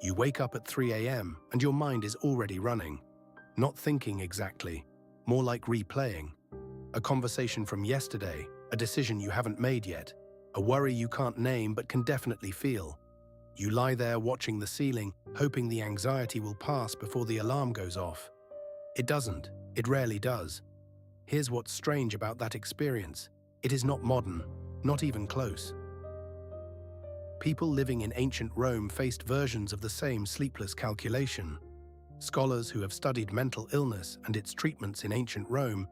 You wake up at 3 a.m. and your mind is already running. Not thinking exactly, more like replaying. A conversation from yesterday, a decision you haven't made yet, a worry you can't name but can definitely feel. You lie there watching the ceiling, hoping the anxiety will pass before the alarm goes off. It doesn't. It rarely does. Here's what's strange about that experience. It is not modern, not even close. People living in ancient Rome faced versions of the same sleepless calculation. Scholars who have studied mental illness and its treatments in ancient Rome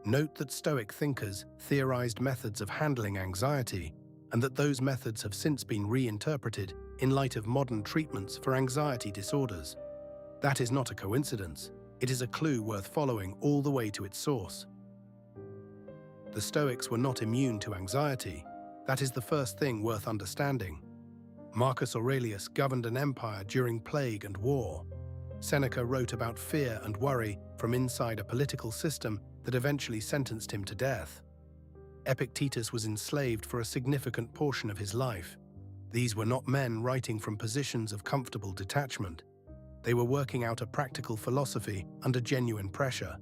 note that Stoic thinkers theorized methods of handling anxiety, and that those methods have since been reinterpreted in light of modern treatments for anxiety disorders. That is not a coincidence. It is a clue worth following all the way to its source. The Stoics were not immune to anxiety. That is the first thing worth understanding. Marcus Aurelius governed an empire during plague and war. Seneca wrote about fear and worry from inside a political system that eventually sentenced him to death. Epictetus was enslaved for a significant portion of his life. These were not men writing from positions of comfortable detachment. They were working out a practical philosophy under genuine pressure,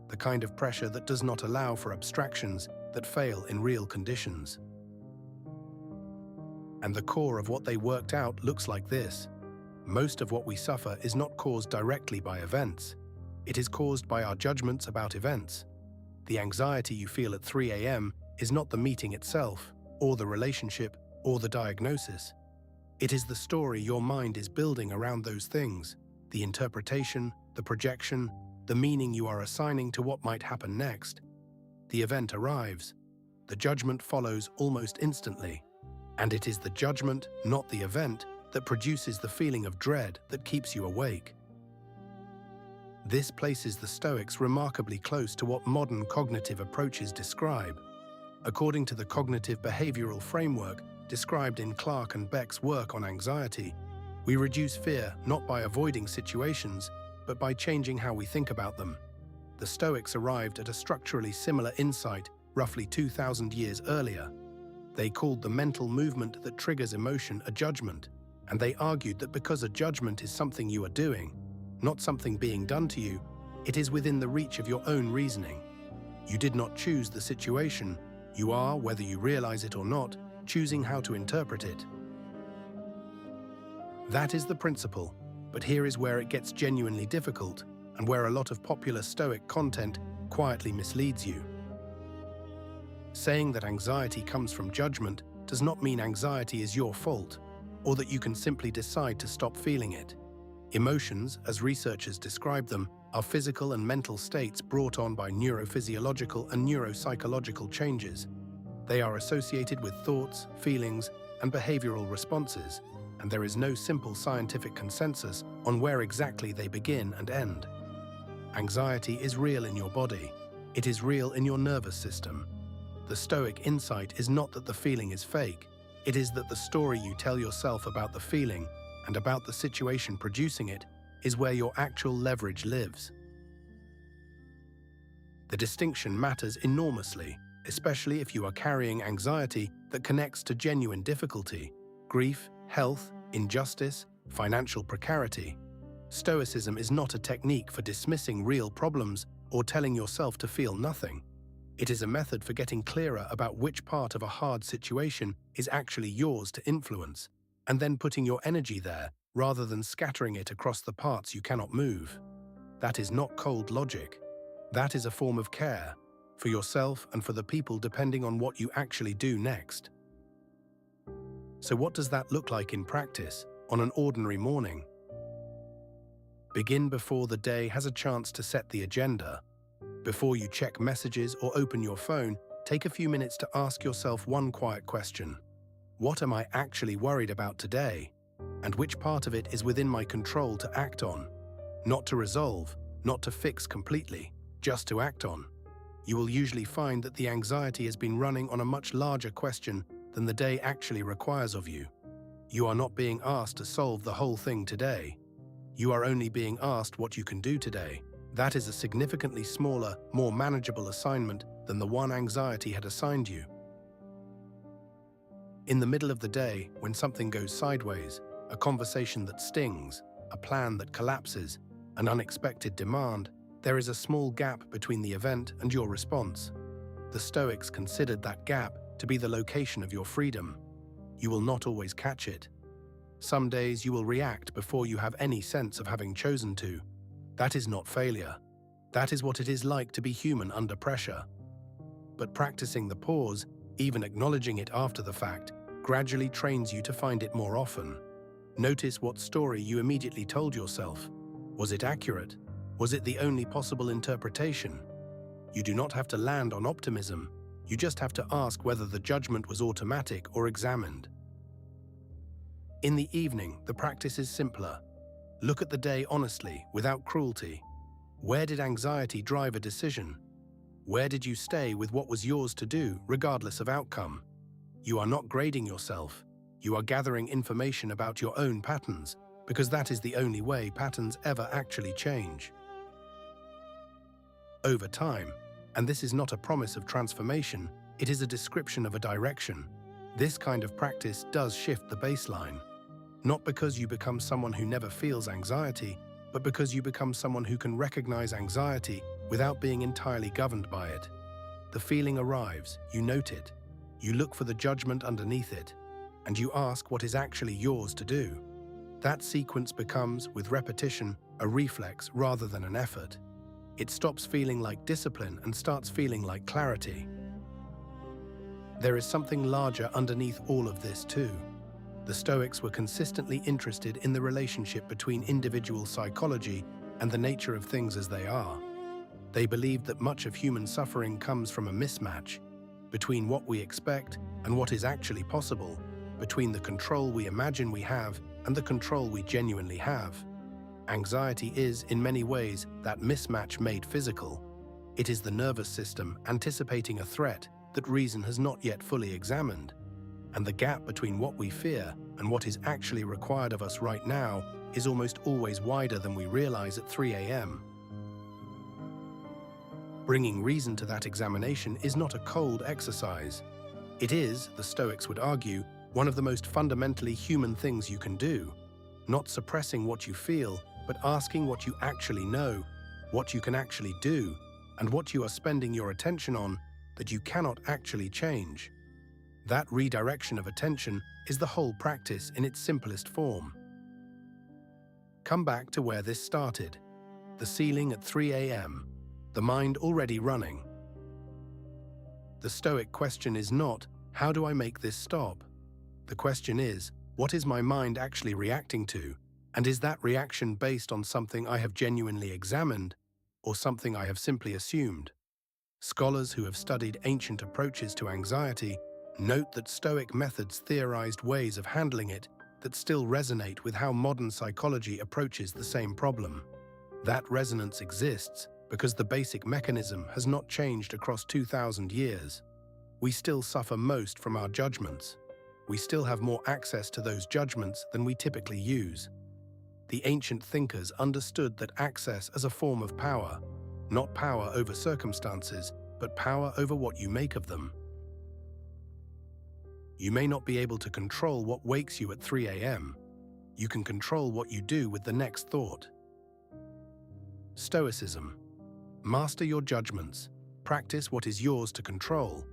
the kind of pressure that does not allow for abstractions that fail in real conditions. And the core of what they worked out looks like this. Most of what we suffer is not caused directly by events. It is caused by our judgments about events. The anxiety you feel at 3 a.m. is not the meeting itself, or the relationship, or the diagnosis. It is the story your mind is building around those things, the interpretation, the projection, the meaning you are assigning to what might happen next. The event arrives. The judgment follows almost instantly. And it is the judgment, not the event, that produces the feeling of dread that keeps you awake. This places the Stoics remarkably close to what modern cognitive approaches describe. According to the cognitive behavioral framework described in Clark and Beck's work on anxiety, we reduce fear not by avoiding situations, but by changing how we think about them. The Stoics arrived at a structurally similar insight roughly 2,000 years earlier. They called the mental movement that triggers emotion a judgment, and they argued that because a judgment is something you are doing, not something being done to you, it is within the reach of your own reasoning. You did not choose the situation. You are, whether you realize it or not, choosing how to interpret it. That is the principle, but here is where it gets genuinely difficult, and where a lot of popular Stoic content quietly misleads you. Saying that anxiety comes from judgment does not mean anxiety is your fault, or that you can simply decide to stop feeling it. Emotions, as researchers describe them, are physical and mental states brought on by neurophysiological and neuropsychological changes. They are associated with thoughts, feelings, and behavioral responses, and there is no simple scientific consensus on where exactly they begin and end. Anxiety is real in your body. It is real in your nervous system. The Stoic insight is not that the feeling is fake. It is that the story you tell yourself about the feeling and about the situation producing it is where your actual leverage lives. The distinction matters enormously, especially if you are carrying anxiety that connects to genuine difficulty, grief, health, injustice, financial precarity. Stoicism is not a technique for dismissing real problems or telling yourself to feel nothing. It is a method for getting clearer about which part of a hard situation is actually yours to influence, and then putting your energy there rather than scattering it across the parts you cannot move. That is not cold logic. That is a form of care, for yourself and for the people depending on what you actually do next. So what does that look like in practice, on an ordinary morning? Begin before the day has a chance to set the agenda. Before you check messages or open your phone, take a few minutes to ask yourself one quiet question. What am I actually worried about today? And which part of it is within my control to act on? Not to resolve, not to fix completely, just to act on. You will usually find that the anxiety has been running on a much larger question than the day actually requires of you. You are not being asked to solve the whole thing today. You are only being asked what you can do today. That is a significantly smaller, more manageable assignment than the one anxiety had assigned you. In the middle of the day, when something goes sideways, a conversation that stings, a plan that collapses, an unexpected demand, there is a small gap between the event and your response. The Stoics considered that gap to be the location of your freedom. You will not always catch it. Some days you will react before you have any sense of having chosen to. That is not failure. That is what it is like to be human under pressure. But practicing the pause, even acknowledging it after the fact, gradually trains you to find it more often. Notice what story you immediately told yourself. Was it accurate? Was it the only possible interpretation? You do not have to land on optimism. You just have to ask whether the judgment was automatic or examined. In the evening, the practice is simpler. Look at the day honestly, without cruelty. Where did anxiety drive a decision? Where did you stay with what was yours to do, regardless of outcome? You are not grading yourself. You are gathering information about your own patterns, because that is the only way patterns ever actually change. Over time, and this is not a promise of transformation, it is a description of a direction. This kind of practice does shift the baseline. Not because you become someone who never feels anxiety, but because you become someone who can recognize anxiety without being entirely governed by it. The feeling arrives, you note it, you look for the judgment underneath it, and you ask what is actually yours to do. That sequence becomes, with repetition, a reflex rather than an effort. It stops feeling like discipline and starts feeling like clarity. There is something larger underneath all of this too. The Stoics were consistently interested in the relationship between individual psychology and the nature of things as they are. They believed that much of human suffering comes from a mismatch between what we expect and what is actually possible, between the control we imagine we have and the control we genuinely have. Anxiety is, in many ways, that mismatch made physical. It is the nervous system anticipating a threat that reason has not yet fully examined. And the gap between what we fear and what is actually required of us right now is almost always wider than we realize at 3 a.m. Bringing reason to that examination is not a cold exercise. It is, the Stoics would argue, one of the most fundamentally human things you can do. Not suppressing what you feel, but asking what you actually know, what you can actually do, and what you are spending your attention on that you cannot actually change. That redirection of attention is the whole practice in its simplest form. Come back to where this started. The ceiling at 3 a.m., the mind already running. The Stoic question is not, how do I make this stop? The question is, what is my mind actually reacting to, and is that reaction based on something I have genuinely examined, or something I have simply assumed? Scholars who have studied ancient approaches to anxiety note that Stoic methods theorized ways of handling it that still resonate with how modern psychology approaches the same problem. That resonance exists because the basic mechanism has not changed across 2,000 years. We still suffer most from our judgments. We still have more access to those judgments than we typically use. The ancient thinkers understood that access as a form of power, not power over circumstances, but power over what you make of them. You may not be able to control what wakes you at 3 a.m. You can control what you do with the next thought. Stoicism. Master your judgments. Practice what is yours to control.